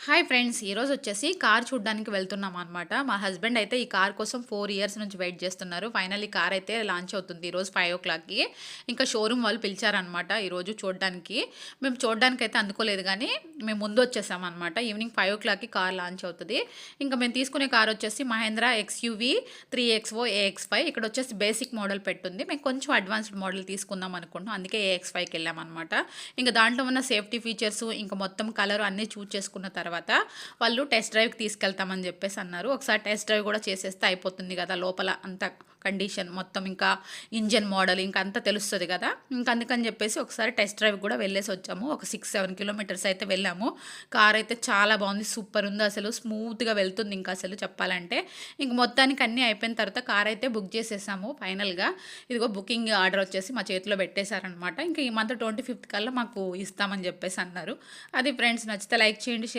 Hi friends! ఈరోజు వచ్చేసి car చూడ్డానికి వెళ్తున్నాం అనమాట. మా హస్బెండ్ అయితే ఈ కార్ కోసం 4 ఇయర్స్ నుంచి వెయిట్ చేస్తున్నారు. ఫైనల్లీ కార్ అయితే లాంచ్ అవుతుంది ఈరోజు 5:00కి. ఇంకా షోరూమ్ వాళ్ళు పిలిచారనమాట ఈరోజు చూడ్డానికి. మేము చూడ్డానికైతే అందుకోలేదు గానీ, మేము ముందు వచ్చేసామనమాట. ఈవినింగ్ 5:00కి కార్ లాంచ్ అవుతది. ఇంకా మేము తీసుకునే కార్ వచ్చేసి మహేంద్ర ఎక్స్‌యూవీ 3XO AX5. ఇక్కడ వచ్చేసి బేసిక్ మోడల్ పెట్టుంది. మేము కొంచెం అడ్వాన్స్డ్ మోడల్ తీసుకుందాం అనుకుంటున్నాం. అందుకే AX5కి వెళ్ళామనమాట. ఇంకా దాంట్లో ఉన్న సేఫ్టీ ఫీచర్స్, ఇంకా మొత్తం కలర్ అన్నీ చూజ్ చేసుకున్న తర్వాత వాళ్ళు టెస్ట్ డ్రైవ్కి తీసుకెళ్తామని చెప్పేసి అన్నారు. ఒకసారి టెస్ట్ డ్రైవ్ కూడా చేసేస్తే అయిపోతుంది కదా, లోపల అంత కండిషన్ మొత్తం, ఇంకా ఇంజన్ మోడల్ ఇంకా అంతా తెలుస్తుంది కదా. ఇంకా అందుకని చెప్పేసి ఒకసారి టెస్ట్ డ్రైవ్ కూడా వెళ్ళేసి వచ్చాము. ఒక 6-7 కిలోమీటర్స్ అయితే వెళ్ళాము. కార్ అయితే చాలా బాగుంది, సూపర్ ఉంది, అసలు స్మూత్గా వెళ్తుంది. ఇంకా అసలు చెప్పాలంటే ఇంక మొత్తానికి అన్నీ అయిపోయిన తర్వాత కార్ అయితే బుక్ చేసేసాము ఫైనల్గా. ఇదిగో బుకింగ్ ఆర్డర్ వచ్చేసి మా చేతిలో పెట్టేశారనమాట. ఇంకా ఈ మంత్ 25th కల్లా మాకు ఇస్తామని చెప్పేసి అన్నారు. అది ఫ్రెండ్స్, నచ్చితే లైక్ చేయండి.